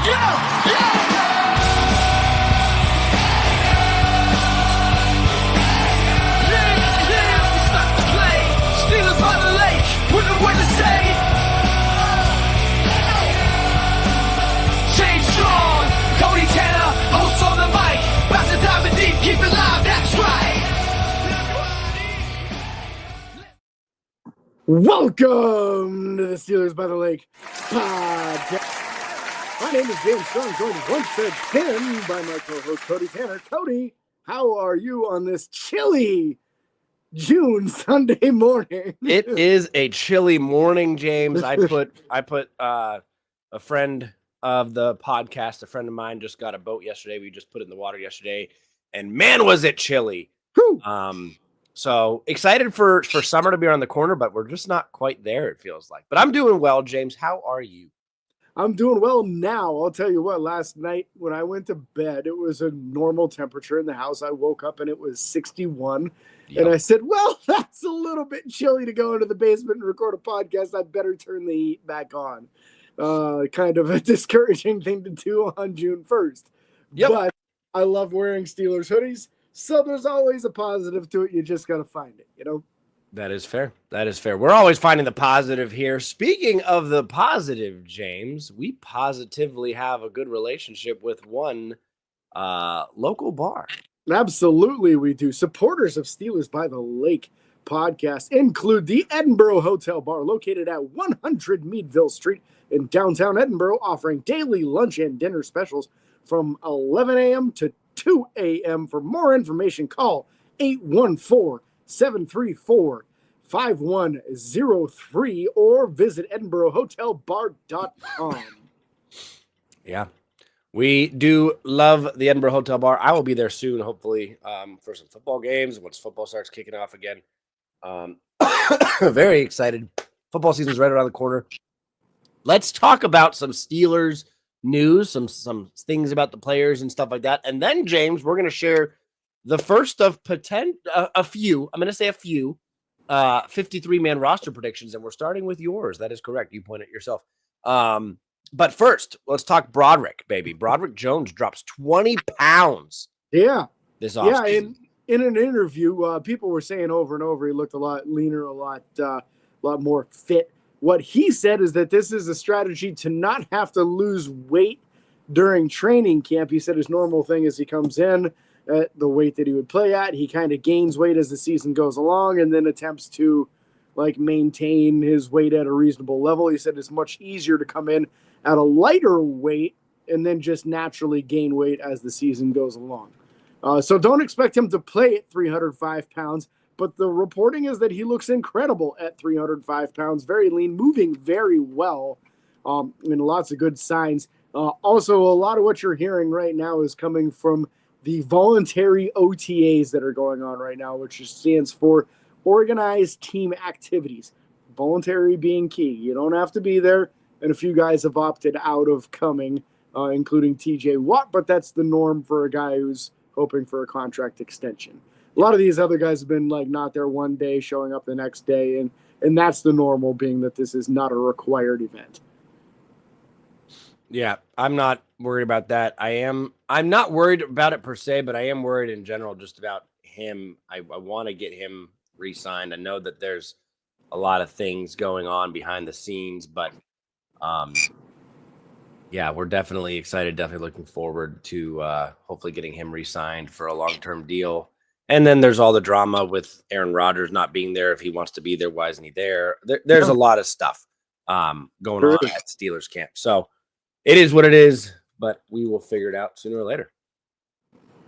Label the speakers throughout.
Speaker 1: Yeah, yeah. Keep it live, that's right.
Speaker 2: Welcome to the Steelers by the Lake podcast. My name is James Strong, joined once again by my co-host Cody Tanner. Cody, how are you on this chilly June Sunday morning?
Speaker 3: It is a chilly morning, James. I put a friend of the podcast, a friend of mine, just got a boat yesterday. We just put it in the water yesterday. And man, was it chilly. So excited for summer to be around the corner, but we're just not quite there, it feels like. But I'm doing well, James. How are you?
Speaker 2: I'm doing well now. I'll tell you what, last night when I went to bed, it was a normal temperature in the house. I woke up and it was 61. Yep. And I said, well, that's a little bit chilly to go into the basement and record a podcast. I better turn the heat back on. Kind of a discouraging thing to do on June 1st. Yep. But I love wearing Steelers hoodies, so there's always a positive to it. You just got to find it, you know?
Speaker 3: That is fair. That is fair. We're always finding the positive here. Speaking of the positive, James, we positively have a good relationship with one local bar.
Speaker 2: Absolutely, we do. Supporters of Steelers by the Lake podcast include the Edinburgh Hotel Bar, located at 100 Meadville Street in downtown Edinburgh, offering daily lunch and dinner specials from 11 a.m. to 2 a.m. For more information, call 814-734-5103 or visit edinburghhotelbar.com.
Speaker 3: Yeah, we do love the Edinburgh Hotel Bar. I will be there soon, hopefully, for some football games once football starts kicking off again. Very excited. Football season is right around the corner. Let's talk about some Steelers news, some things about the players and stuff like that. And then, James, we're going to share the first of a few 53-man roster predictions, and we're starting with yours. That is correct. You point it yourself. But first, let's talk Broderick, baby. Broderick Jones drops 20 pounds.
Speaker 2: Yeah.
Speaker 3: This offseason.
Speaker 2: Yeah, in an interview, people were saying over and over he looked a lot leaner, a lot more fit. What he said is that this is a strategy to not have to lose weight during training camp. He said his normal thing is he comes in at the weight that he would play at. He kind of gains weight as the season goes along and then attempts to maintain his weight at a reasonable level. He said it's much easier to come in at a lighter weight and then just naturally gain weight as the season goes along. So don't expect him to play at 305 pounds. But the reporting is that he looks incredible at 305 pounds, very lean, moving very well, and lots of good signs. Also, a lot of what you're hearing right now is coming from the voluntary OTAs that are going on right now, which stands for Organized Team Activities. Voluntary being key. You don't have to be there, and a few guys have opted out of coming, including TJ Watt, but that's the norm for a guy who's hoping for a contract extension. A lot of these other guys have been not there one day, showing up the next day, and that's the normal, being that this is not a required event.
Speaker 3: Yeah, I'm not worried about that. I'm not worried about it per se, but I am worried in general just about him. I want to get him re-signed. I know that there's a lot of things going on behind the scenes, but yeah, we're definitely excited, definitely looking forward to hopefully getting him re-signed for a long-term deal. And then there's all the drama with Aaron Rodgers not being there. If he wants to be there, why isn't he there? There's a lot of stuff going on at Steelers camp. So it is what it is, but we will figure it out sooner or later.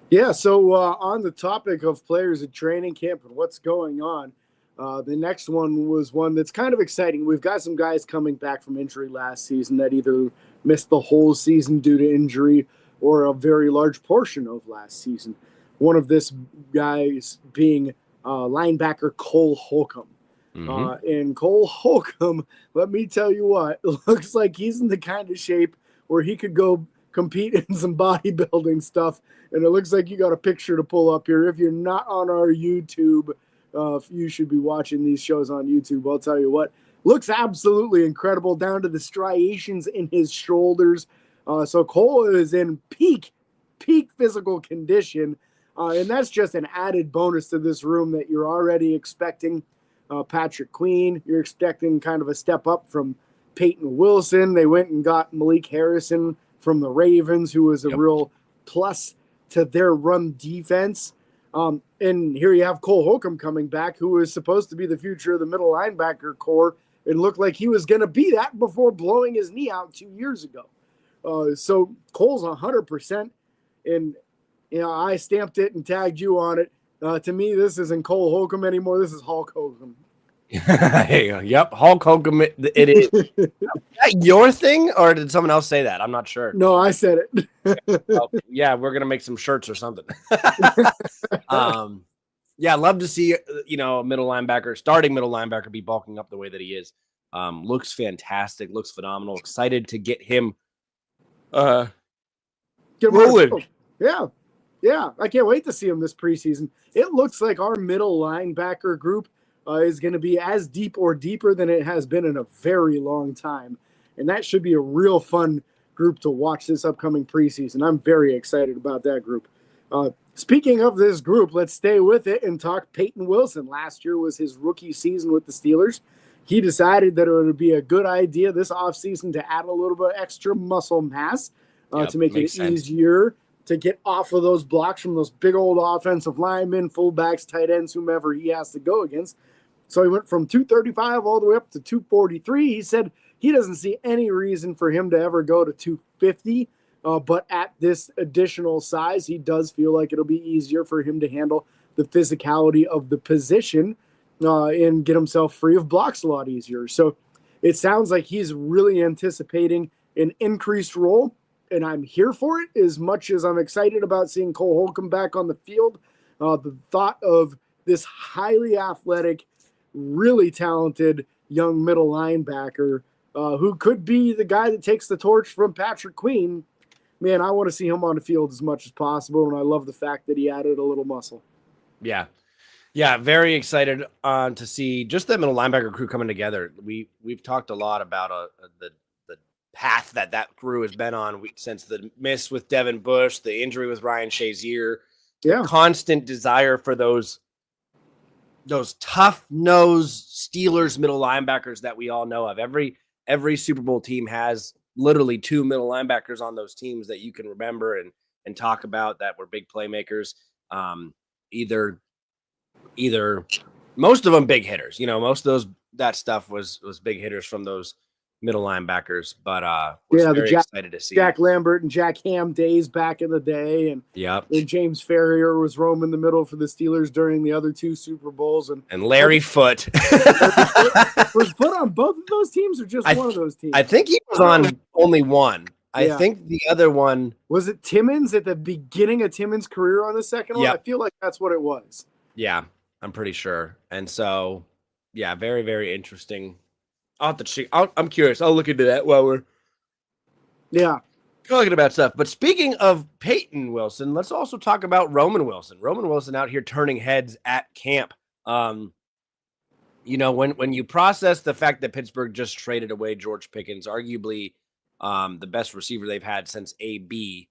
Speaker 2: Yeah, so on the topic of players at training camp and what's going on, the next one was one that's kind of exciting. We've got some guys coming back from injury last season that either missed the whole season due to injury or a very large portion of last season. One of this guys being linebacker Cole Holcomb. Mm-hmm. And Cole Holcomb, let me tell you what, looks like he's in the kind of shape where he could go compete in some bodybuilding stuff. And it looks like you got a picture to pull up here. If you're not on our YouTube, you should be watching these shows on YouTube. I'll tell you what, looks absolutely incredible, down to the striations in his shoulders. So Cole is in peak physical condition. And that's just an added bonus to this room that you're already expecting Patrick Queen. You're expecting kind of a step up from Peyton Wilson. They went and got Malik Harrison from the Ravens, who was a real plus to their run defense. And here you have Cole Holcomb coming back, who was supposed to be the future of the middle linebacker core. It looked like he was going to be that before blowing his knee out 2 years ago. So Cole's 100%. And I stamped it and tagged you on it. To me, this isn't Cole Holcomb anymore. This is Hulk Hogan.
Speaker 3: Yep, Hulk Hogan. It is. Is that your thing, or did someone else say that? I'm not sure.
Speaker 2: No, I said it.
Speaker 3: Well, yeah, we're gonna make some shirts or something. Yeah, love to see a middle linebacker, starting middle linebacker, be bulking up the way that he is. Looks fantastic. Looks phenomenal. Excited to get him. Rolling.
Speaker 2: Yeah, I can't wait to see him this preseason. It looks like our middle linebacker group is going to be as deep or deeper than it has been in a very long time. And that should be a real fun group to watch this upcoming preseason. I'm very excited about that group. Speaking of this group, let's stay with it and talk Peyton Wilson. Last year was his rookie season with the Steelers. He decided that it would be a good idea this offseason to add a little bit extra muscle mass to make it easier to get off of those blocks from those big old offensive linemen, fullbacks, tight ends, whomever he has to go against. So he went from 235 all the way up to 243. He said he doesn't see any reason for him to ever go to 250. But at this additional size, he does feel like it'll be easier for him to handle the physicality of the position and get himself free of blocks a lot easier. So it sounds like he's really anticipating an increased role, and I'm here for it as much as I'm excited about seeing Cole Holcomb back on the field. The thought of this highly athletic, really talented young middle linebacker who could be the guy that takes the torch from Patrick Queen, man, I want to see him on the field as much as possible, and I love the fact that he added a little muscle.
Speaker 3: Yeah, very excited to see just the middle linebacker crew coming together. We've talked a lot about the path that crew has been on since the miss with Devin Bush, the injury with Ryan Shazier, the constant desire for those tough-nosed Steelers middle linebackers that we all know of. Every Super Bowl team has literally two middle linebackers on those teams that you can remember and talk about that were big playmakers. Either most of them big hitters. Most of that stuff was big hitters from those middle linebackers. But very excited to see
Speaker 2: Jack Lambert and Jack Ham days back in the day, and James Ferrier was roaming the middle for the Steelers during the other two Super Bowls, and
Speaker 3: Larry Foote
Speaker 2: was Foote on both of those teams or just one of those teams?
Speaker 3: I think he was on only one. I think the other one
Speaker 2: was it Timmons at the beginning of Timmons' career on the second one. I feel like that's what it was. Yeah,
Speaker 3: I'm pretty sure. And so, very, very interesting. I'll have to check. I'm curious. I'll look into that while we're talking about stuff. But speaking of Peyton Wilson, let's also talk about Roman Wilson. Roman Wilson out here turning heads at camp. When you process the fact that Pittsburgh just traded away George Pickens, arguably the best receiver they've had since AB,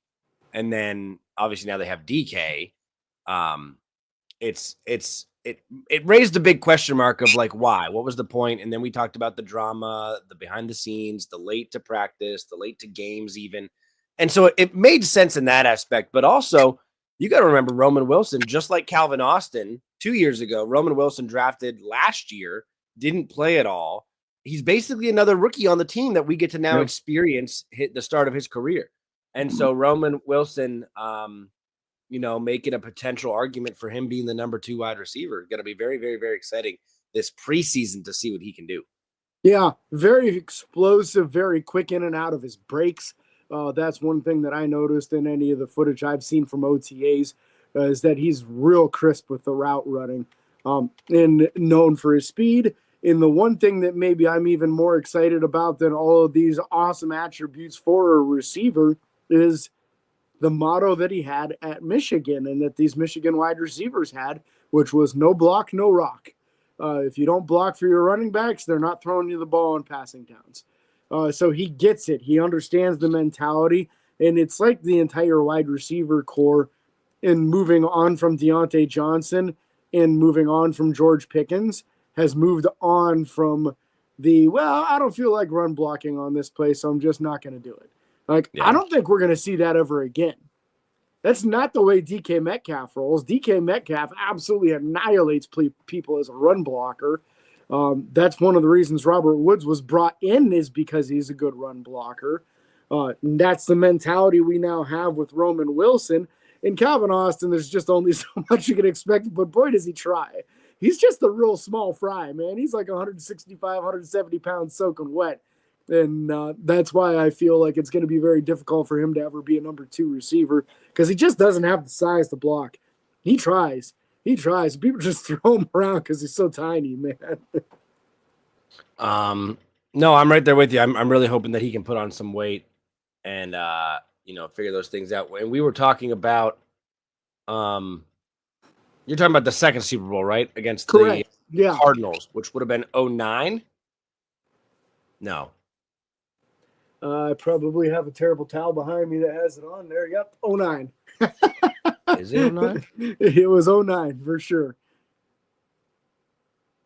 Speaker 3: and then obviously now they have DK. It raised a big question mark of like, why? What was the point? And then we talked about the drama, the behind the scenes, the late to practice, the late to games even. And so it made sense in that aspect. But also, you got to remember Roman Wilson, just like Calvin Austin 2 years ago, Roman Wilson drafted last year, didn't play at all. He's basically another rookie on the team that we get to now experience hit the start of his career. And so Roman Wilson, making a potential argument for him being the number 2 wide receiver. Going to be very, very, very exciting this preseason to see what he can do.
Speaker 2: Yeah, very explosive, very quick in and out of his breaks. That's one thing that I noticed in any of the footage I've seen from OTAs is that he's real crisp with the route running and known for his speed. And the one thing that maybe I'm even more excited about than all of these awesome attributes for a receiver is the motto that he had at Michigan and that these Michigan wide receivers had, which was no block, no rock. If you don't block for your running backs, they're not throwing you the ball on passing downs. So he gets it. He understands the mentality. And it's like the entire wide receiver core in moving on from Deontay Johnson and moving on from George Pickens has moved on from I don't feel like run blocking on this play, so I'm just not going to do it. I don't think we're going to see that ever again. That's not the way DK Metcalf rolls. DK Metcalf absolutely annihilates people as a run blocker. That's one of the reasons Robert Woods was brought in, is because he's a good run blocker. That's the mentality we now have with Roman Wilson. In Calvin Austin, there's just only so much you can expect, but boy, does he try. He's just a real small fry, man. He's like 165, 170 pounds soaking wet. And that's why I feel like it's going to be very difficult for him to ever be a number 2 receiver, because he just doesn't have the size to block. He tries. People just throw him around because he's so tiny, man.
Speaker 3: No, I'm right there with you. I'm really hoping that he can put on some weight and figure those things out. And we were talking about you're talking about the second Super Bowl, right? Against
Speaker 2: Correct.
Speaker 3: the Cardinals, which would have been 2009. No.
Speaker 2: I probably have a terrible towel behind me that has it on there. Yep, 2009.
Speaker 3: Is it 2009?
Speaker 2: It was 2009 for sure.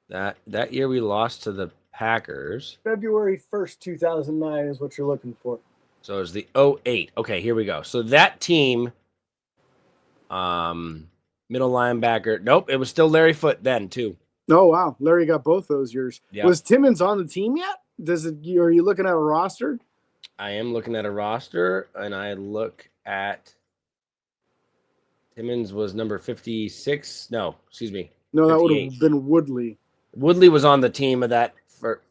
Speaker 3: That year we lost to the Packers.
Speaker 2: February 1st, 2009 is what you're looking for.
Speaker 3: So it was the 2008. Okay, here we go. So that team, middle linebacker. Nope, it was still Larry Foote then too.
Speaker 2: Oh, wow. Larry got both those years. Yep. Was Timmons on the team yet? Are you looking at a roster?
Speaker 3: I am looking at a roster, and I look at Timmons was number 56. No, excuse me.
Speaker 2: No, that would have been Woodley.
Speaker 3: Woodley was on the team of that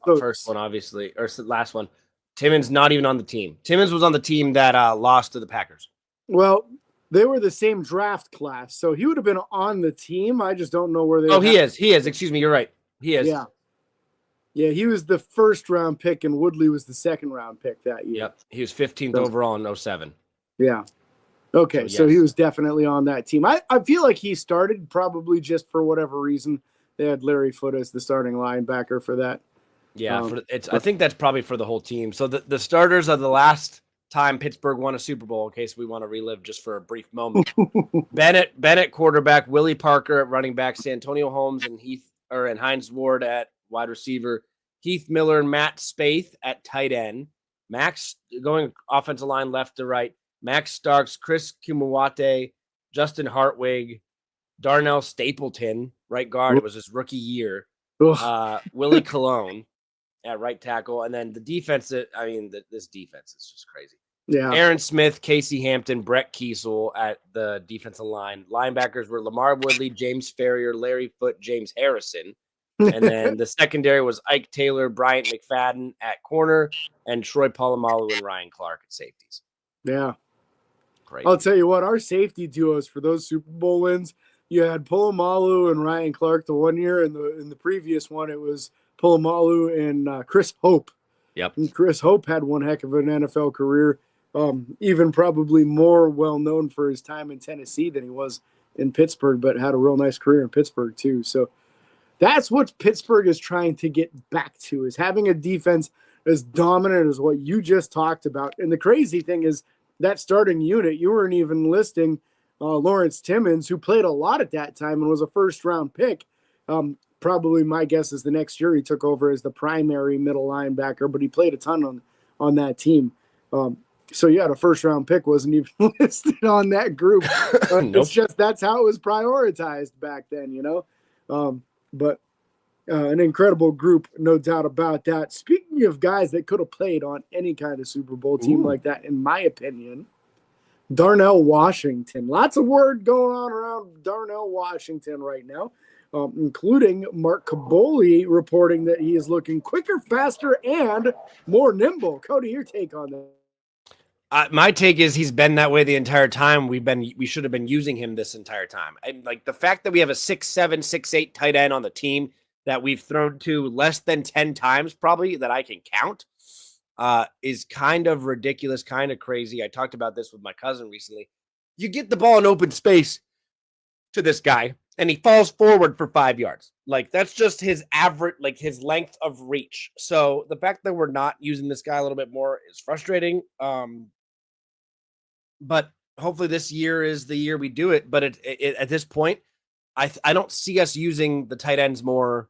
Speaker 3: first one, obviously, or last one. Timmons not even on the team. Timmons was on the team that lost to the Packers.
Speaker 2: Well, they were the same draft class, so he would have been on the team. I just don't know where they.
Speaker 3: Oh, he is. Excuse me, you're right. He is.
Speaker 2: Yeah, he was the first round pick, and Woodley was the second round pick that year.
Speaker 3: Yep, he was 15th overall in 2007.
Speaker 2: Yeah. Okay, so he was definitely on that team. I feel like he started probably just for whatever reason. They had Larry Foote as the starting linebacker for that.
Speaker 3: Yeah, I think that's probably for the whole team. So the starters of the last time Pittsburgh won a Super Bowl, in case we want to relive just for a brief moment. Bennett quarterback, Willie Parker at running back, Santonio Holmes and Hines Ward at wide receiver, Heath Miller and Matt Spaeth at tight end, Max going offensive line left to right, Max Starks, Chris Kumawate, Justin Hartwig, Darnell Stapleton, right guard. It was his rookie year. Willie Colon at right tackle. And then the defense, this defense is just crazy.
Speaker 2: Yeah.
Speaker 3: Aaron Smith, Casey Hampton, Brett Kiesel at the defensive line. Linebackers were Lamar Woodley, James Ferrier, Larry Foote, James Harrison. And then the secondary was Ike Taylor, Bryant McFadden at corner, and Troy Polamalu and Ryan Clark at safeties.
Speaker 2: Yeah.
Speaker 3: Great.
Speaker 2: I'll tell you what, our safety duos for those Super Bowl wins, you had Polamalu and Ryan Clark the one year, and in the previous one it was Polamalu and Chris Hope.
Speaker 3: Yep.
Speaker 2: And Chris Hope had one heck of an NFL career, even probably more well-known for his time in Tennessee than he was in Pittsburgh, but had a real nice career in Pittsburgh too. So that's what Pittsburgh is trying to get back to, is having a defense as dominant as what you just talked about. And the crazy thing is that starting unit, you weren't even listing Lawrence Timmons, who played a lot at that time and was a first-round pick. Probably my guess is the next year he took over as the primary middle linebacker, but he played a ton on that team. So, yeah, the first-round pick wasn't even listed on that group.
Speaker 3: Nope.
Speaker 2: It's just that's how it was prioritized back then, you know. But an incredible group, no doubt about that. Speaking of guys that could have played on any kind of Super Bowl team like that, in my opinion, Darnell Washington. Lots of word going on around Darnell Washington right now, including Mark Caboli reporting that he is looking quicker, faster, and more nimble. Cody, your take on that?
Speaker 3: My take is he's been that way the entire time. We should have been using him this entire time. And like the fact that we have a 6'7", 6'8" tight end on the team that we've thrown to less than 10 times probably that I can count is kind of ridiculous, kind of crazy. I talked about this with my cousin recently. You get the ball in open space to this guy. and he falls forward for 5 yards. Like, that's just his average, like his length of reach. So the fact that we're not using this guy a little bit more is frustrating. But hopefully this year is the year we do it. But at this point, I don't see us using the tight ends more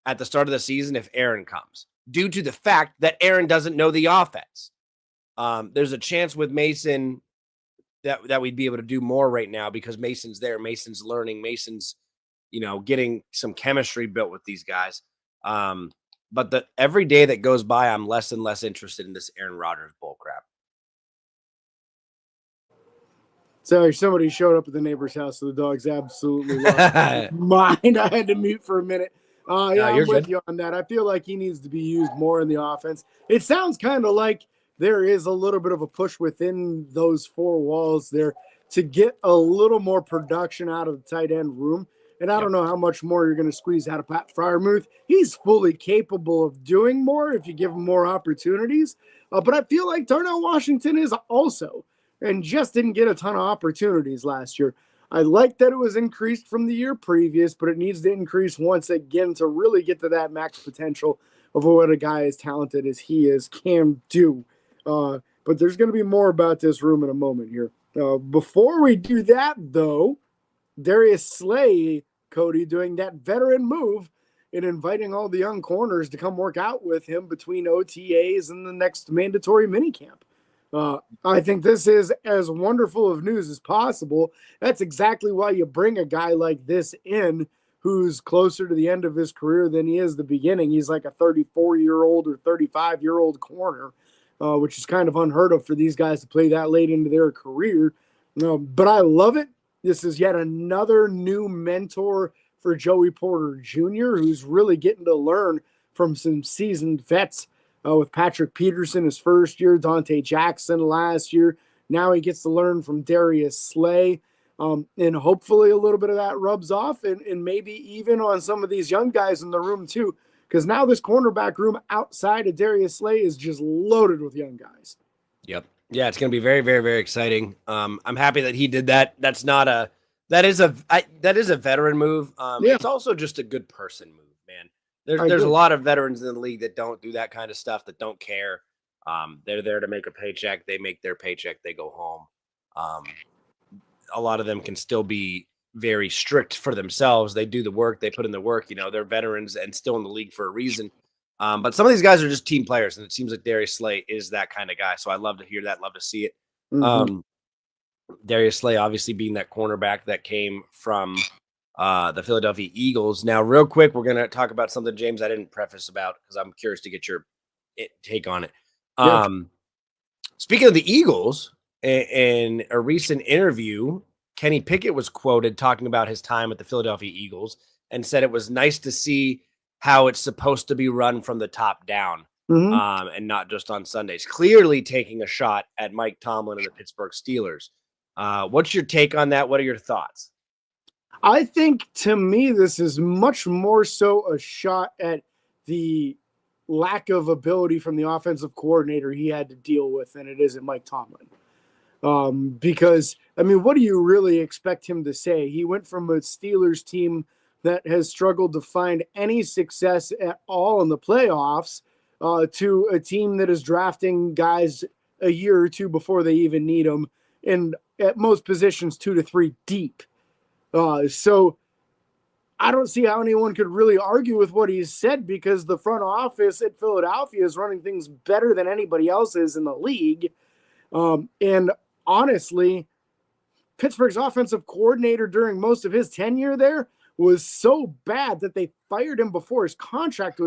Speaker 3: at the start of the season if Aaron comes, due to the fact that Aaron doesn't know the offense. There's a chance with Mason that we'd be able to do more right now because Mason's there. Mason's learning. Mason's, getting some chemistry built with these guys. But every day that goes by, I'm less and less interested in this Aaron Rodgers bull crap.
Speaker 2: Sorry, somebody showed up at the neighbor's house, so the dog's absolutely lost mind. I had to mute for a minute. Yeah, I'm with you on that. I feel like he needs to be used more in the offense. It sounds kind of like there is a little bit of a push within those four walls there to get a little more production out of the tight end room. And I don't know how much more you're going to squeeze out of Pat Freiermuth. He's fully capable of doing more if you give him more opportunities. But I feel like Darnell Washington is also, and just didn't get a ton of opportunities last year. I like that it was increased from the year previous, but it needs to increase once again to really get to that max potential of what a guy as talented as he is can do. But there's going to be more about this room in a moment here. Before we do that, though, Darius Slay, Cody, doing that veteran move and inviting all the young corners to come work out with him between OTAs and the next mandatory minicamp. I think this is as wonderful of news as possible. That's exactly why you bring a guy like this in who's closer to the end of his career than he is the beginning. He's like a 34-year-old or 35-year-old corner, which is kind of unheard of for these guys to play that late into their career. But I love it. This is yet another new mentor for Joey Porter Jr., who's really getting to learn from some seasoned vets. With Patrick Peterson his first year, Dante Jackson last year. Now he gets to learn from Darius Slay. And hopefully a little bit of that rubs off and maybe even on some of these young guys in the room too. Because now this cornerback room outside of Darius Slay is just loaded with young guys.
Speaker 3: Yep. Yeah, it's going to be very, very, very exciting. I'm happy that he did that. That is a veteran move. It's also just a good person move, man. There's a lot of veterans in the league that don't do that kind of stuff, that don't care. They're there to make a paycheck. They make their paycheck. They go home. A lot of them can still be very strict for themselves. They do the work. They put in the work. They're veterans and still in the league for a reason. But some of these guys are just team players, and it seems like Darius Slay is that kind of guy. So I love to hear that. Love to see it. Mm-hmm. Darius Slay obviously being that cornerback that came from the Philadelphia Eagles. Now, real quick, we're going to talk about something, James, I didn't preface about because I'm curious to get your take on it.
Speaker 2: Yeah.
Speaker 3: Speaking of the Eagles, in a recent interview, Kenny Pickett was quoted talking about his time at the Philadelphia Eagles and said it was nice to see how it's supposed to be run from the top down, and not just on Sundays. Clearly taking a shot at Mike Tomlin and the Pittsburgh Steelers. What's your take on that? What are your thoughts?
Speaker 2: I think, to me, this is much more so a shot at the lack of ability from the offensive coordinator he had to deal with than it is at Mike Tomlin. Because, what do you really expect him to say? He went from a Steelers team that has struggled to find any success at all in the playoffs to a team that is drafting guys a year or two before they even need them, and at most positions 2 to 3 deep. So I don't see how anyone could really argue with what he's said, because the front office at Philadelphia is running things better than anybody else is in the league. And honestly, Pittsburgh's offensive coordinator during most of his tenure there was so bad that they fired him before his contract,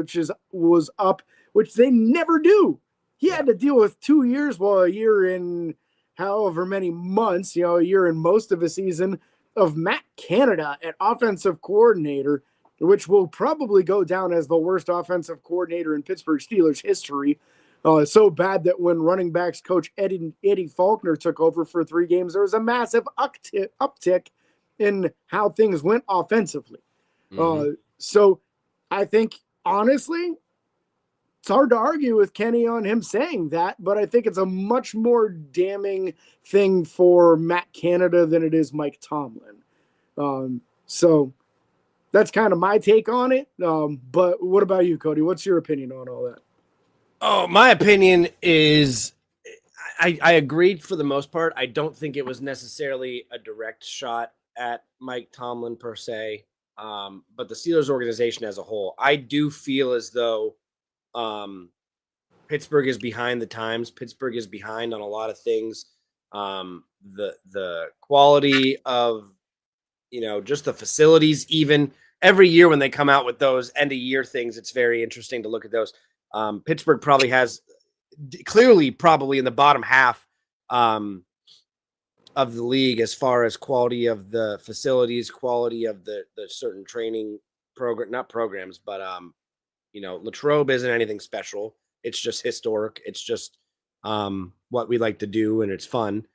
Speaker 2: was up, which they never do. He had to deal with 2 years, a year in however many months, a year in most of a season, of Matt Canada at offensive coordinator, which will probably go down as the worst offensive coordinator in Pittsburgh Steelers history. So bad that when running backs coach Eddie Faulkner took over for 3 games, there was a massive uptick in how things went offensively. So I think, honestly, it's hard to argue with Kenny on him saying that, but I think it's a much more damning thing for Matt Canada than it is Mike Tomlin. So that's kind of my take on it. But what about you, Cody? What's your opinion on all that?
Speaker 3: Oh, my opinion is I agreed for the most part. I don't think it was necessarily a direct shot at Mike Tomlin per se, but the Steelers organization as a whole. I do feel as though Pittsburgh is behind the times. Pittsburgh is behind on a lot of things. The quality of, just the facilities, even every year when they come out with those end of year things, it's very interesting to look at those. Pittsburgh probably has clearly probably in the bottom half of the league as far as quality of the facilities, quality of the certain training program, not programs, but Latrobe isn't anything special. It's just historic. It's just what we like to do, and it's fun.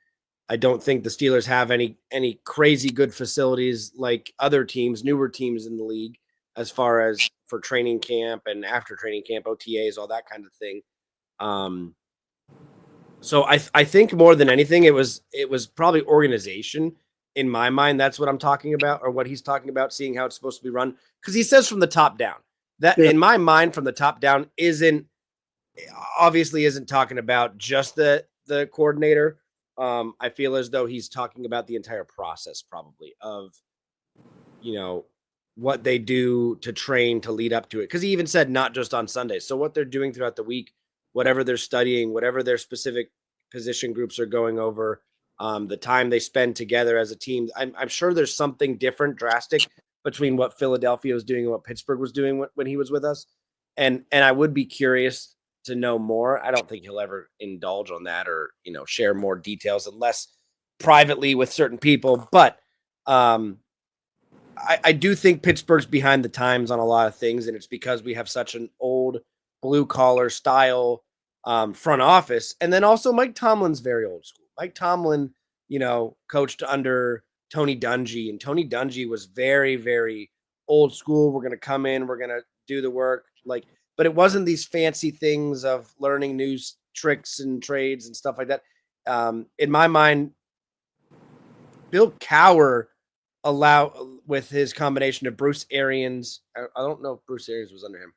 Speaker 3: I don't think the Steelers have any crazy good facilities like other teams, newer teams in the league, as far as for training camp and after training camp, OTAs, all that kind of thing. So I think more than anything, it was probably organization in my mind. That's what I'm talking about, or what he's talking about, seeing how it's supposed to be run. Because he says from the top down. That in my mind, from the top down, obviously isn't talking about just the coordinator. I feel as though he's talking about the entire process, probably, of what they do to train to lead up to it. Because he even said not just on Sundays. So what they're doing throughout the week, whatever they're studying, whatever their specific position groups are going over, the time they spend together as a team. I'm sure there's something different, drastic, between what Philadelphia was doing and what Pittsburgh was doing when he was with us. And I would be curious to know more. I don't think he'll ever indulge on that or, share more details unless privately with certain people. But I do think Pittsburgh's behind the times on a lot of things, and it's because we have such an old blue-collar style front office. And then also Mike Tomlin's very old school. Mike Tomlin, coached under Tony Dungy, and Tony Dungy was very, very old school. We're going to come in, we're going to do the work. But it wasn't these fancy things of learning new tricks and trades and stuff like that. In my mind, Bill Cowher with his combination of Bruce Arians. I don't know if Bruce Arians was under him.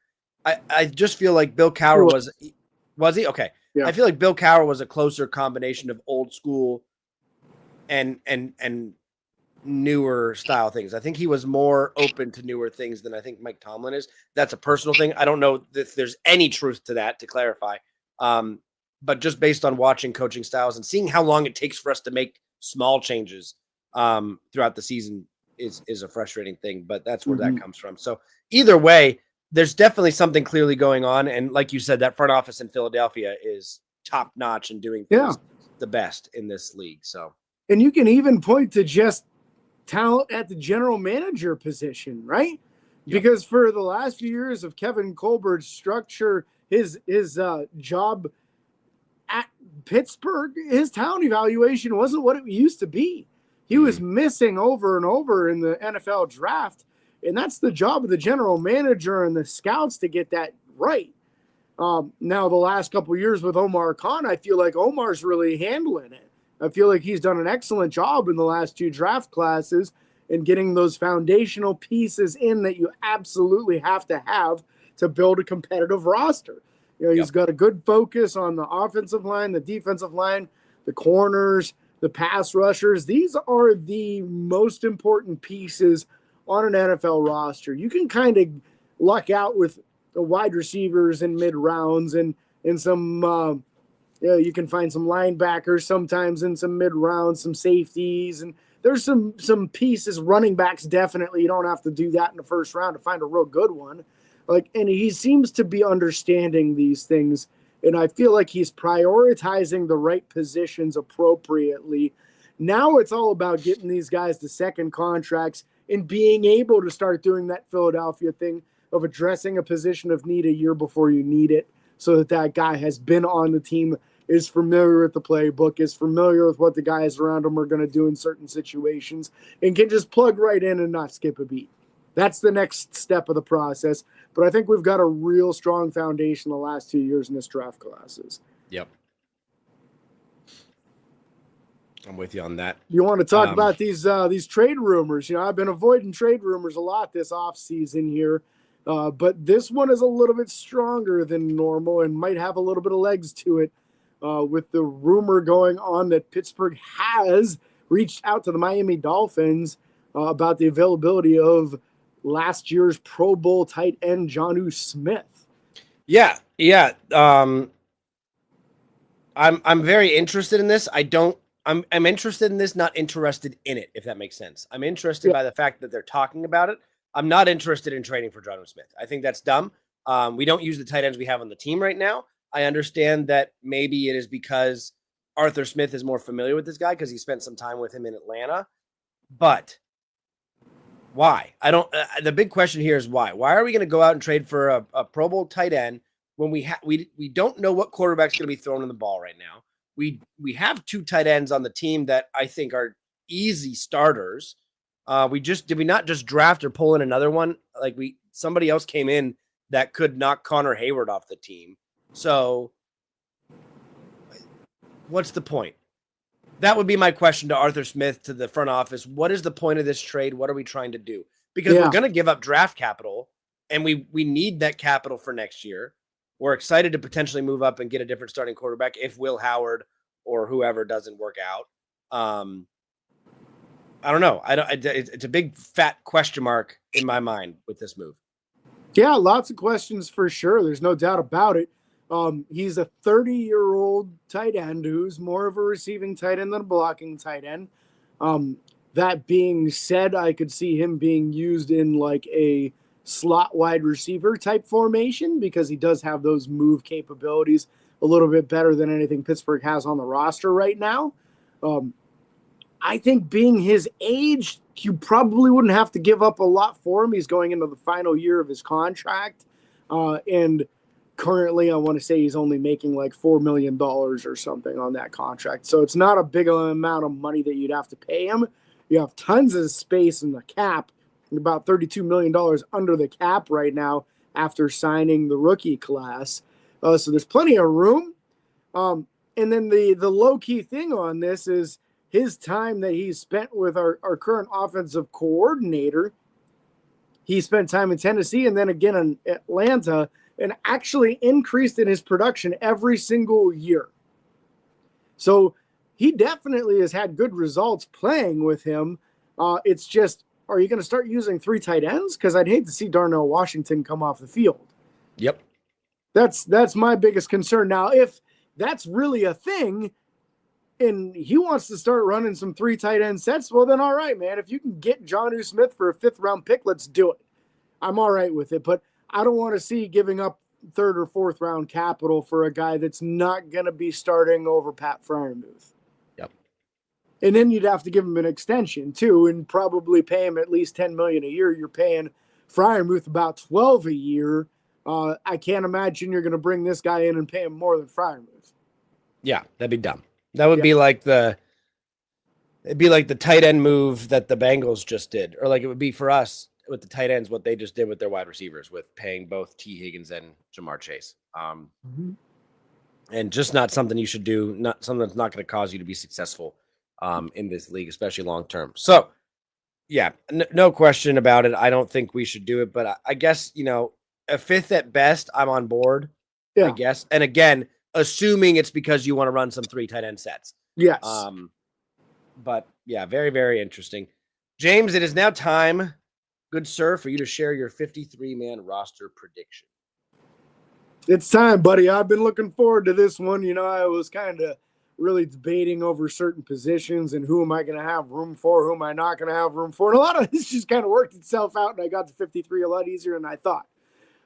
Speaker 3: I just feel like Bill Cowher was he? Okay. Yeah. I feel like Bill Cowher was a closer combination of old school and newer style things. I think he was more open to newer things than I think Mike Tomlin is. That's a personal thing. I don't know if there's any truth to that, to clarify. But just based on watching coaching styles and seeing how long it takes for us to make small changes throughout the season is a frustrating thing, but that's where that comes from. So either way, there's definitely something clearly going on. And like you said, that front office in Philadelphia is top notch and doing things the best in this league. So,
Speaker 2: and you can even point to just talent at the general manager position, right? Yep. Because for the last few years of Kevin Colbert's structure, his job at Pittsburgh, his talent evaluation wasn't what it used to be. He was missing over and over in the NFL draft, and that's the job of the general manager and the scouts to get that right. Now, the last couple of years with Omar Khan, I feel like Omar's really handling it. I feel like he's done an excellent job in the last two draft classes in getting those foundational pieces in that you absolutely have to build a competitive roster. He's got a good focus on the offensive line, the defensive line, the corners, the pass rushers. These are the most important pieces on an NFL roster. You can kind of luck out with the wide receivers in mid rounds and some, you can find some linebackers sometimes in some mid rounds, some safeties, and there's some pieces, running backs. Definitely. You don't have to do that in the first round to find a real good one. And he seems to be understanding these things. And I feel like he's prioritizing the right positions appropriately. Now it's all about getting these guys the second contracts and being able to start doing that Philadelphia thing of addressing a position of need a year before you need it, so that guy has been on the team, is familiar with the playbook, is familiar with what the guys around him are going to do in certain situations, and can just plug right in and not skip a beat. That's the next step of the process. But I think we've got a real strong foundation the last 2 years in this draft classes.
Speaker 3: Yep. I'm with you on that.
Speaker 2: You want to talk about these trade rumors? I've been avoiding trade rumors a lot this offseason here, but this one is a little bit stronger than normal and might have a little bit of legs to it. With the rumor going on that Pittsburgh has reached out to the Miami Dolphins about the availability of last year's Pro Bowl tight end Jonnu Smith.
Speaker 3: Yeah. I'm very interested in this. I'm interested in this, not interested in it, if that makes sense. I'm interested by the fact that they're talking about it. I'm not interested in trading for Jonnu Smith. I think that's dumb. We don't use the tight ends we have on the team right now. I understand that maybe it is because Arthur Smith is more familiar with this guy because he spent some time with him in Atlanta. But why? The big question here is why? Why are we going to go out and trade for a Pro Bowl tight end when we don't know what quarterback's going to be thrown in the ball right now? We have 2 tight ends on the team that I think are easy starters. Did we not just draft or pull in another one? Like somebody else came in that could knock Connor Hayward off the team. So what's the point? That would be my question to Arthur Smith, to the front office. What is the point of this trade? What are we trying to do? Because we're going to give up draft capital, and we need that capital for next year. We're excited to potentially move up and get a different starting quarterback if Will Howard or whoever doesn't work out. I don't know. It's a big fat question mark in my mind with this move.
Speaker 2: Yeah, lots of questions for sure. There's no doubt about it. He's a 30-year-old tight end who's more of a receiving tight end than a blocking tight end. That being said, I could see him being used in like a slot wide receiver type formation because he does have those move capabilities a little bit better than anything Pittsburgh has on the roster right now. I think being his age, you probably wouldn't have to give up a lot for him. He's going into the final year of his contract. And currently, I want to say he's only making like $4 million or something on that contract. So it's not a big amount of money that you'd have to pay him. You have tons of space in the cap, about $32 million under the cap right now after signing the rookie class. So there's plenty of room. And then the low-key thing on this is his time that he's spent with our current offensive coordinator. He spent time in Tennessee and then again in Atlanta and actually increased in his production every single year. So he definitely has had good results playing with him. It's just, are you going to start using 3 tight ends? Because I'd hate to see Darnell Washington come off the field.
Speaker 3: Yep.
Speaker 2: That's my biggest concern. Now, if that's really a thing and he wants to start running some 3 tight end sets, well, then all right, man. If you can get Jonnu Smith for a 5th round pick, let's do it. I'm all right with it. But I don't want to see giving up 3rd or 4th round capital for a guy that's not going to be starting over Pat Freiermuth.
Speaker 3: Yep.
Speaker 2: And then you'd have to give him an extension too, and probably pay him at least $10 million a year. You're paying Freiermuth about $12 a year. I can't imagine you're going to bring this guy in and pay him more than Freiermuth.
Speaker 3: Yeah, that'd be dumb. That would be like it'd be like the tight end move that the Bengals just did, or like it would be for us with the tight ends, what they just did with their wide receivers, with paying both T. Higgins and Jamar Chase. And just not something you should do, not something that's not going to cause you to be successful in this league, especially long term. So, yeah, no question about it. I don't think we should do it, but I guess, a 5th at best, I'm on board, I guess. And again, assuming it's because you want to run some 3 tight end sets.
Speaker 2: Yes.
Speaker 3: But yeah, very, very interesting. James, it is now time, good sir, for you to share your 53-man roster prediction.
Speaker 2: It's time, buddy. I've been looking forward to this one. I was kind of really debating over certain positions and who am I going to have room for, who am I not going to have room for. And a lot of this just kind of worked itself out, and I got to 53 a lot easier than I thought.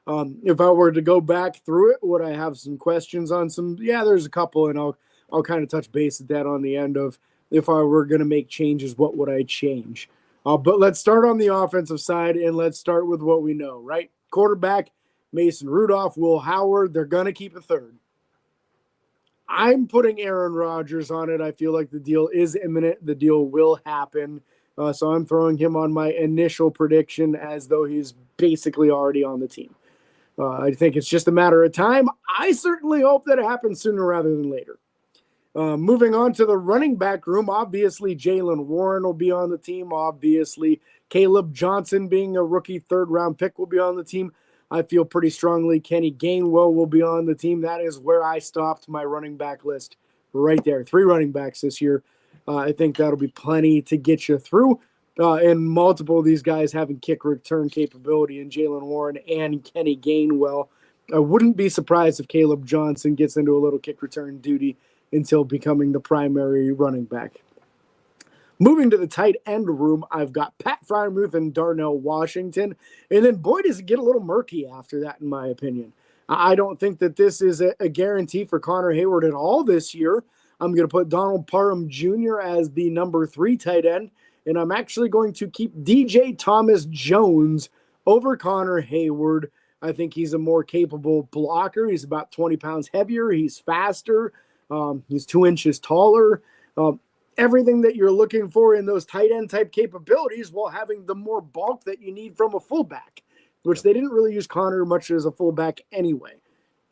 Speaker 2: If I were to go back through it, would I have some questions on some? Yeah, there's a couple, and I'll kind of touch base at that on the end of if I were going to make changes, what would I change? But let's start on the offensive side, and let's start with what we know, right? Quarterback, Mason Rudolph, Will Howard, they're going to keep a 3rd. I'm putting Aaron Rodgers on it. I feel like the deal is imminent. The deal will happen. So I'm throwing him on my initial prediction as though he's basically already on the team. I think it's just a matter of time. I certainly hope that it happens sooner rather than later. Moving on to the running back room, obviously Jalen Warren will be on the team. Obviously, Caleb Johnson, being a rookie third-round pick, will be on the team. I feel pretty strongly Kenny Gainwell will be on the team. That is where I stopped my running back list right there. 3 running backs this year. I think that'll be plenty to get you through. And multiple of these guys having kick return capability in Jalen Warren and Kenny Gainwell. I wouldn't be surprised if Caleb Johnson gets into a little kick return duty until becoming the primary running back. Moving to the tight end room, I've got Pat Freiermuth and Darnell Washington. And then, boy, does it get a little murky after that, in my opinion. I don't think that this is a guarantee for Connor Hayward at all this year. I'm going to put Donald Parham Jr. as the number 3 tight end. And I'm actually going to keep DJ Thomas Jones over Connor Hayward. I think he's a more capable blocker. He's about 20 pounds heavier. He's faster. He's 2 inches taller. Everything that you're looking for in those tight end type capabilities while having the more bulk that you need from a fullback, which they didn't really use Connor much as a fullback anyway.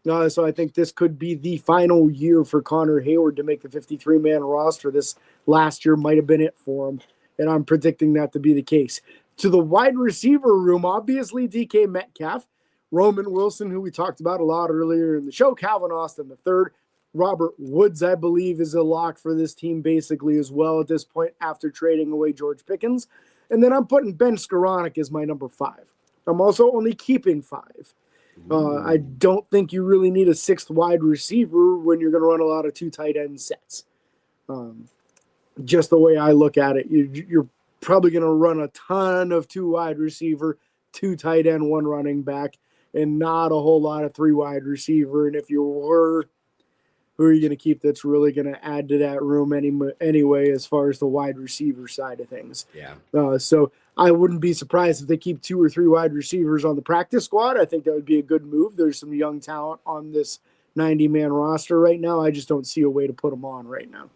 Speaker 2: So I think this could be the final year for Connor Hayward to make the 53-man roster. This last year might have been it for him, and I'm predicting that to be the case. To the wide receiver room, obviously DK Metcalf, Roman Wilson, who we talked about a lot earlier in the show, Calvin Austin III, Robert Woods, I believe, is a lock for this team basically as well at this point after trading away George Pickens. And then I'm putting Ben Skoranek as my number 5. I'm also only keeping 5. I don't think you really need a 6th wide receiver when you're going to run a lot of 2 tight end sets. Just the way I look at it, you're probably going to run a ton of 2 wide receiver, 2 tight end, 1 running back, and not a whole lot of 3 wide receiver. And if you were, who are you going to keep that's really going to add to that room anyway as far as the wide receiver side of things? Yeah. So I wouldn't be surprised if they keep 2 or 3 wide receivers on the practice squad. I think that would be a good move. There's some young talent on this 90-man roster right now. I just don't see a way to put them on right now.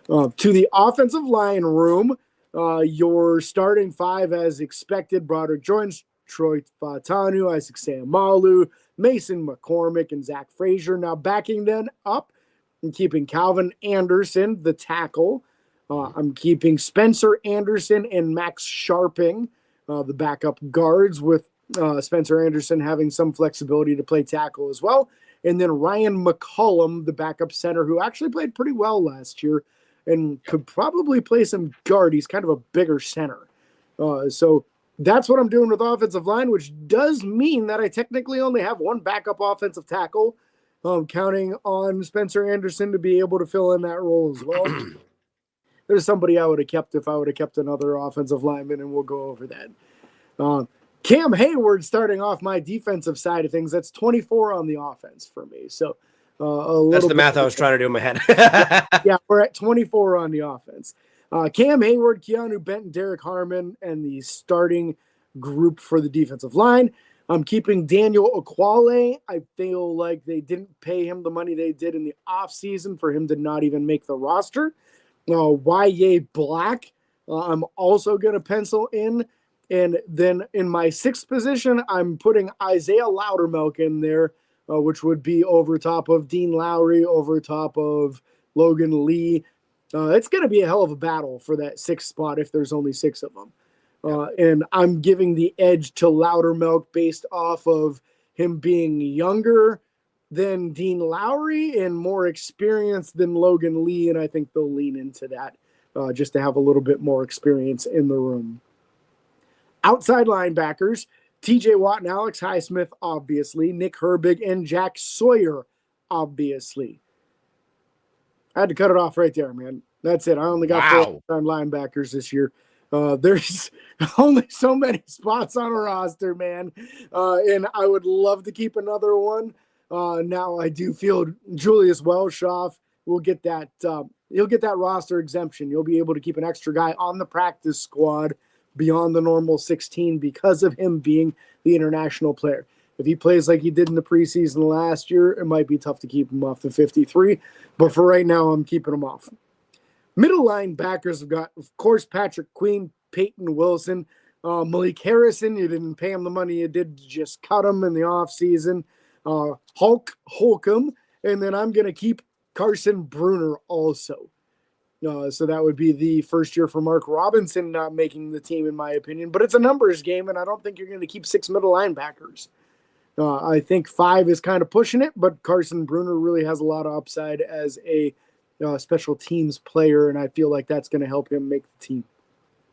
Speaker 2: To the offensive line room, your starting 5 as expected: Broderick Jones, Troy Fautanu, Isaac Seumalo, Mason McCormick, and Zach Frazier. Now backing them up, I'm keeping Calvin Anderson, the tackle. I'm keeping Spencer Anderson and Max Sharping, the backup guards, with Spencer Anderson having some flexibility to play tackle as well. And then Ryan McCollum, the backup center, who actually played pretty well last year and could probably play some guard. He's kind of a bigger center. So that's what I'm doing with offensive line, which does mean that I technically only have 1 backup offensive tackle, counting on Spencer Anderson to be able to fill in that role as well. There's somebody I would have kept if I would have kept another offensive lineman, and we'll go over that. Cam Hayward starting off my defensive side of things. That's 24 on the offense for me. So
Speaker 3: that's the math I was trying to do in my head.
Speaker 2: Yeah, we're at 24 on the offense. Cam Hayward, Keanu Benton, Derek Harmon, and the starting group for the defensive line. I'm keeping Daniel Okwale. I feel like they didn't pay him the money they did in the offseason for him to not even make the roster. Y.A. Black, I'm also going to pencil in. And then in my 6th position, I'm putting Isaiah Loudermilk in there, which would be over top of Dean Lowry, over top of Logan Lee. It's going to be a hell of a battle for that 6th spot if there's only 6 of them. And I'm giving the edge to Loudermilk based off of him being younger than Dean Lowry and more experienced than Logan Lee, and I think they'll lean into that just to have a little bit more experience in the room. Outside linebackers, TJ Watt and Alex Highsmith, obviously. Nick Herbig and Jack Sawyer, obviously. I had to cut it off right there, man. That's it. I only got 4 outside linebackers this year. There's only so many spots on a roster, man. And I would love to keep another one. Now I do feel Julius Welshoff will get that. He'll get that roster exemption. You'll be able to keep an extra guy on the practice squad beyond the normal 16 because of him being the international player. If he plays like he did in the preseason last year, it might be tough to keep him off the 53. But for right now, I'm keeping him off. Middle linebackers have got, of course, Patrick Queen, Peyton Wilson, Malik Harrison. You didn't pay him the money you did to just cut him in the offseason. Hulk Holcomb. And then I'm going to keep Carson Bruner also. So that would be the first year for Mark Robinson not making the team, in my opinion. But it's a numbers game, and I don't think you're going to keep 6 middle linebackers. I think 5 is kind of pushing it, but Carson Bruner really has a lot of upside as a special teams player, and I feel like that's going to help him make the team.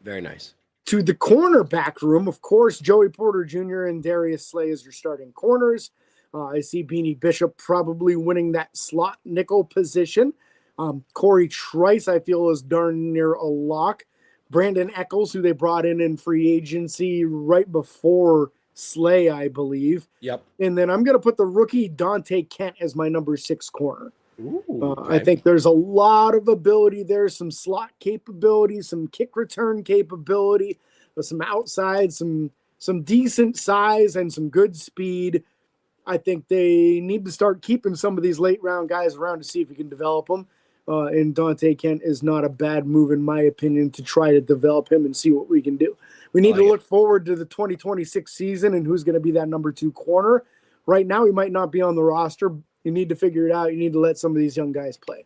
Speaker 3: Very nice.
Speaker 2: To the cornerback room, of course, Joey Porter Jr. and Darius Slay as your starting corners. I see Beanie Bishop probably winning that slot nickel position. Corey Trice, I feel, is darn near a lock. Brandon Eccles, who they brought in free agency right before Slay, I believe.
Speaker 3: Yep.
Speaker 2: And then I'm going to put the rookie Dante Kent as my number 6 corner.
Speaker 3: Ooh,
Speaker 2: I think there's a lot of ability there, some slot capability, some kick return capability, some outside, some decent size, and some good speed. I think they need to start keeping some of these late round guys around to see if we can develop them. And Dante Kent is not a bad move, in my opinion, to try to develop him and see what we can do. We need to look forward to the 2026 season and who's going to be that number 2 corner. Right now, he might not be on the roster. You need to figure it out. You need to let some of these young guys play.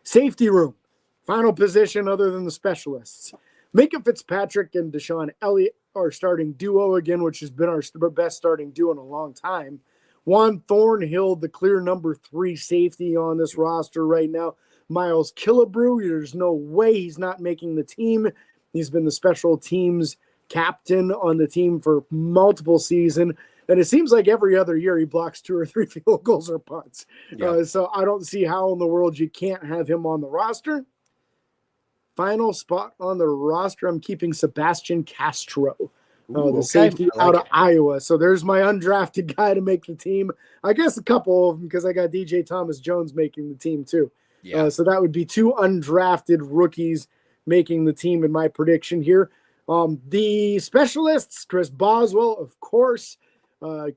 Speaker 2: Safety room. Final position other than the specialists. Micah Fitzpatrick and Deshaun Elliott are starting duo again, which has been our best starting duo in a long time. Juan Thornhill, the clear number 3 safety on this roster right now. Miles Killebrew, there's no way he's not making the team. He's been the special teams captain on the team for multiple seasons. And it seems like every other year he blocks 2 or 3 field goals or punts.
Speaker 3: Yeah.
Speaker 2: So I don't see how in the world you can't have him on the roster. Final spot on the roster, I'm keeping Sebastian Castro. The safety out of Iowa. So there's my undrafted guy to make the team. I guess a couple of them because I got DJ Thomas Jones making the team too.
Speaker 3: Yeah.
Speaker 2: So that would be 2 undrafted rookies making the team in my prediction here. The specialists, Chris Boswell, of course.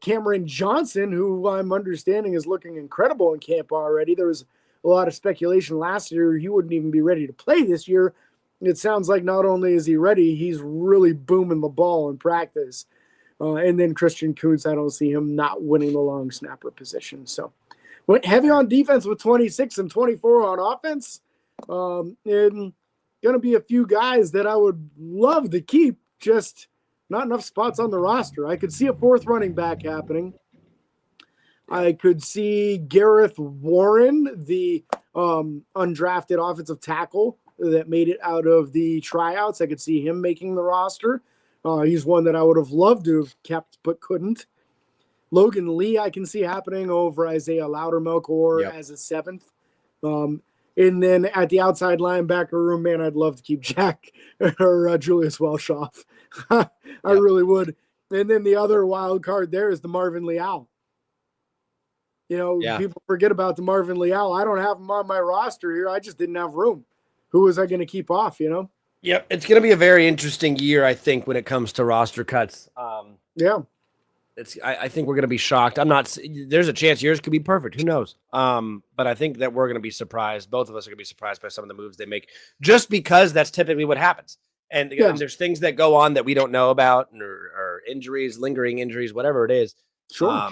Speaker 2: Cameron Johnson, who I'm understanding is looking incredible in camp already. There was a lot of speculation last year he wouldn't even be ready to play this year. It sounds like not only is he ready, he's really booming the ball in practice. And then Christian Kuntz, I don't see him not winning the long snapper position. So went heavy on defense with 26 and 24 on offense. And going to be a few guys that I would love to keep, just not enough spots on the roster. I could see a 4th running back happening. I could see Gareth Warren, the undrafted offensive tackle that made it out of the tryouts. I could see him making the roster. He's one that I would have loved to have kept but couldn't. Logan Lee I can see happening over Isaiah Loudermilk or as a 7th. And then at the outside linebacker room, man, I'd love to keep Jack or Julius Welshoff. I really would. And then the other wild card there is the Marvin Leal. People forget about the Marvin Leal. I don't have him on my roster here. I just didn't have room. Who was I going to keep off,
Speaker 3: Yep. It's going to be a very interesting year, I think, when it comes to roster cuts. I think we're going to be shocked. There's a chance yours could be perfect. Who knows? But I think that we're going to be surprised. Both of us are going to be surprised by some of the moves they make, just because that's typically what happens. And there's things that go on that we don't know about, or injuries, lingering injuries, whatever it is.
Speaker 2: Sure.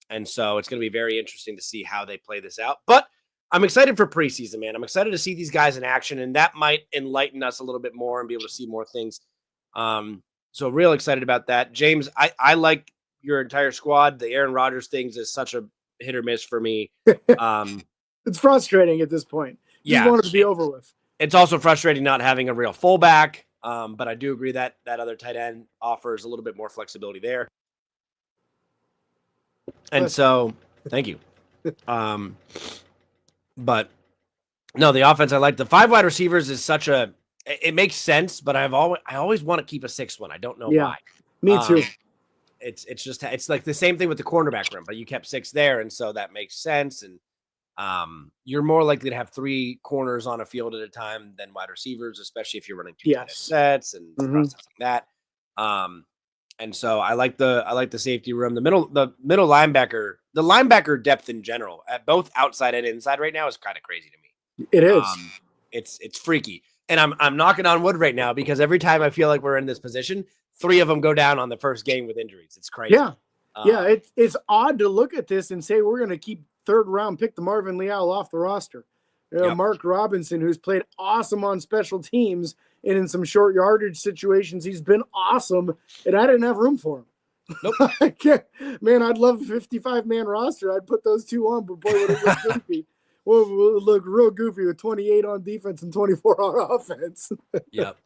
Speaker 3: And so it's going to be very interesting to see how they play this out. But I'm excited for preseason, man. I'm excited to see these guys in action, and that might enlighten us a little bit more and be able to see more things. So real excited about that. James, I like your entire squad. The Aaron Rodgers things is such a hit or miss for me.
Speaker 2: It's frustrating at this point. You just want it to be over with.
Speaker 3: It's also frustrating not having a real fullback. But I do agree that that other tight end offers a little bit more flexibility there. And so, thank you. But no, the offense I like. The 5 wide receivers is such a. It makes sense, but I always want to keep a 6th one. I don't know why.
Speaker 2: Me too.
Speaker 3: It's like the same thing with the cornerback room, but you kept 6 there, and so that makes sense. And you're more likely to have 3 corners on a field at a time than wide receivers, especially if you're running 2 sets and stuff like that. And so I like the safety room. The middle linebacker, the linebacker depth in general at both outside and inside right now is kind of crazy to me.
Speaker 2: It is.
Speaker 3: It's freaky. And I'm knocking on wood right now because every time I feel like we're in this position, 3 of them go down on the first game with injuries. It's crazy.
Speaker 2: Yeah. It's odd to look at this and say we're going to keep third round pick, the Marvin Leal, off the roster.
Speaker 3: Yep.
Speaker 2: Mark Robinson, who's played awesome on special teams and in some short yardage situations, he's been awesome, and I didn't have room for him.
Speaker 3: Nope.
Speaker 2: Man, I'd love a 55-man roster. I'd put those two on, but boy, would it look goofy. Well, it would look real goofy with 28 on defense and 24 on offense.
Speaker 3: Yep.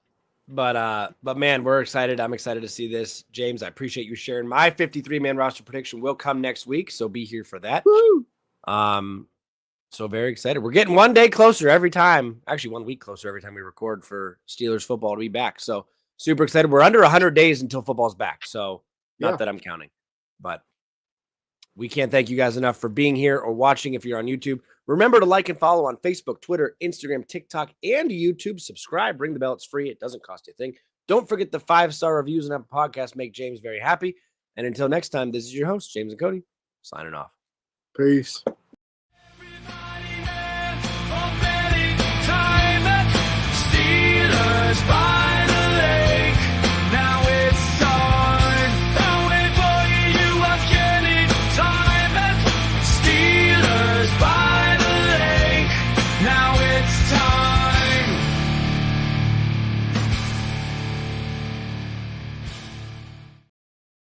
Speaker 3: But man, we're excited. I'm excited to see this. James, I appreciate you sharing. My 53-man roster prediction will come next week, so be here for that.
Speaker 2: Woo!
Speaker 3: So very excited. We're getting 1 day closer every time. Actually, 1 week closer every time we record for Steelers football to be back. So super excited. We're under 100 days until football's back. So not that I'm counting, but we can't thank you guys enough for being here or watching if you're on YouTube. Remember to like and follow on Facebook, Twitter, Instagram, TikTok, and YouTube. Subscribe. Ring the bell. It's free. It doesn't cost you a thing. Don't forget the 5-star reviews and Apple Podcasts make James very happy. And until next time, this is your host, James and Cody, signing off.
Speaker 2: Peace.